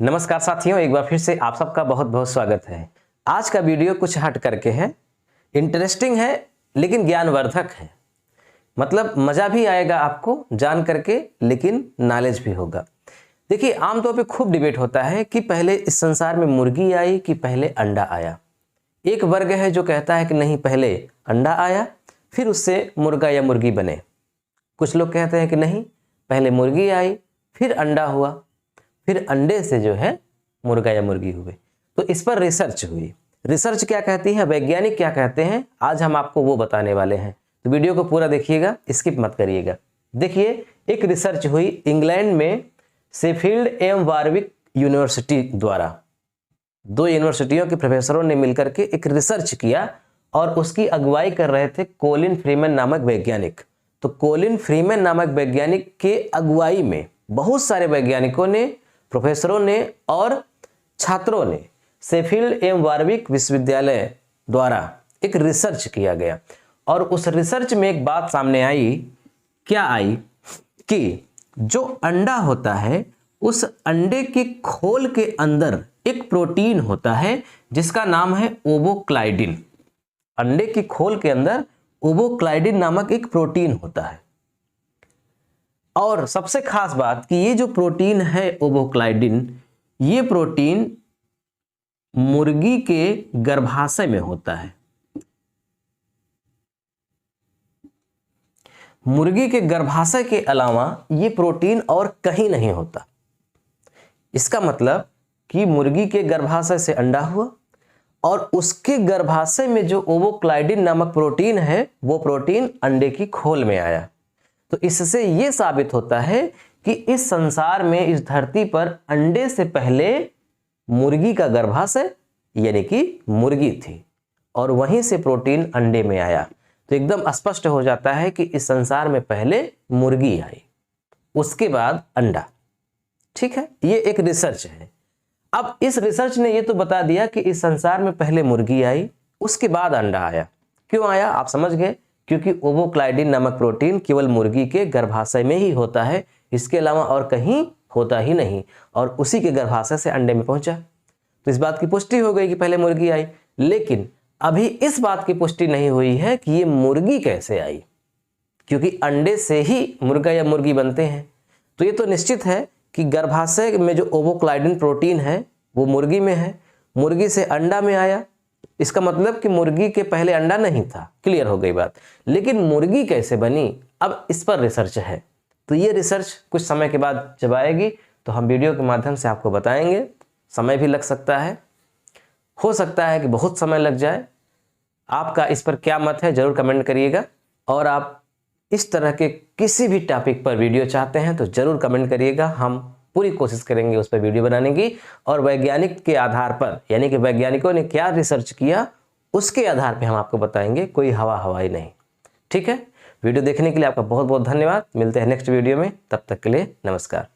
नमस्कार साथियों, एक बार फिर से आप सबका बहुत बहुत स्वागत है। आज का वीडियो कुछ हट करके है, इंटरेस्टिंग है लेकिन ज्ञानवर्धक है। मतलब मज़ा भी आएगा आपको जान करके, लेकिन नॉलेज भी होगा। देखिए, आमतौर पे खूब डिबेट होता है कि पहले इस संसार में मुर्गी आई कि पहले अंडा आया। एक वर्ग है जो कहता है कि नहीं, पहले अंडा आया फिर उससे मुर्गा या मुर्गी बने। कुछ लोग कहते हैं कि नहीं, पहले मुर्गी आई फिर अंडा हुआ, फिर अंडे से जो है मुर्गा या मुर्गी हुए। तो इस पर रिसर्च हुई। रिसर्च क्या कहती है, वैज्ञानिक क्या कहते हैं, आज हम आपको वो बताने वाले हैं। तो वीडियो को पूरा देखिएगा, स्किप मत करिएगा। देखिए, एक रिसर्च हुई इंग्लैंड में शेफील्ड एवं वारविक यूनिवर्सिटी द्वारा। दो यूनिवर्सिटियों के प्रोफेसरों ने मिलकर के एक रिसर्च किया और उसकी अगुवाई कर रहे थे कोलिन फ्रीमैन नामक वैज्ञानिक। तो कोलिन फ्रीमैन नामक वैज्ञानिक के अगुवाई में बहुत सारे वैज्ञानिकों ने, प्रोफेसरों ने और छात्रों ने शेफील्ड एवं वारविक विश्वविद्यालय द्वारा एक रिसर्च किया गया। और उस रिसर्च में एक बात सामने आई। क्या आई कि जो अंडा होता है, उस अंडे के खोल के अंदर एक प्रोटीन होता है जिसका नाम है ओवोक्लाइडिन। अंडे की खोल के अंदर ओवोक्लाइडिन नामक एक प्रोटीन होता है। और सबसे खास बात कि ये जो प्रोटीन है ओवोक्लाइडिन, ये प्रोटीन मुर्गी के गर्भाशय में होता है। मुर्गी के गर्भाशय के अलावा ये प्रोटीन और कहीं नहीं होता। इसका मतलब कि मुर्गी के गर्भाशय से अंडा हुआ और उसके गर्भाशय में जो ओवोक्लाइडिन नामक प्रोटीन है, वो प्रोटीन अंडे की खोल में आया। तो इससे ये साबित होता है कि इस संसार में, इस धरती पर अंडे से पहले मुर्गी का गर्भाशय यानी कि मुर्गी थी और वहीं से प्रोटीन अंडे में आया। तो एकदम स्पष्ट हो जाता है कि इस संसार में पहले मुर्गी आई, उसके बाद अंडा। ठीक है, ये एक रिसर्च है। अब इस रिसर्च ने ये तो बता दिया कि इस संसार में पहले मुर्गी आई, उसके बाद अंडा आया। क्यों आया आप समझ गए, क्योंकि ओवोक्लाइडिन नामक प्रोटीन केवल मुर्गी के गर्भाशय में ही होता है, इसके अलावा और कहीं होता ही नहीं, और उसी के गर्भाशय से अंडे में पहुंचा। तो इस बात की पुष्टि हो गई कि पहले मुर्गी आई। लेकिन अभी इस बात की पुष्टि नहीं हुई है कि ये मुर्गी कैसे आई, क्योंकि अंडे से ही मुर्गा या मुर्गी बनते हैं। तो ये तो निश्चित है कि गर्भाशय में जो ओवोक्लाइडिन प्रोटीन है वो मुर्गी में है, मुर्गी से अंडा में आया। इसका मतलब कि मुर्गी के पहले अंडा नहीं था। क्लियर हो गई बात। लेकिन मुर्गी कैसे बनी, अब इस पर रिसर्च है। तो ये रिसर्च कुछ समय के बाद जब आएगी तो हम वीडियो के माध्यम से आपको बताएंगे। समय भी लग सकता है, हो सकता है कि बहुत समय लग जाए। आपका इस पर क्या मत है जरूर कमेंट करिएगा। और आप इस तरह के किसी भी टॉपिक पर वीडियो चाहते हैं तो जरूर कमेंट करिएगा। हम पूरी कोशिश करेंगे उस पर वीडियो बनाने की, और वैज्ञानिक के आधार पर, यानी कि वैज्ञानिकों ने क्या रिसर्च किया उसके आधार पर हम आपको बताएंगे, कोई हवाई नहीं। ठीक है, वीडियो देखने के लिए आपका बहुत बहुत धन्यवाद। मिलते हैं नेक्स्ट वीडियो में, तब तक के लिए नमस्कार।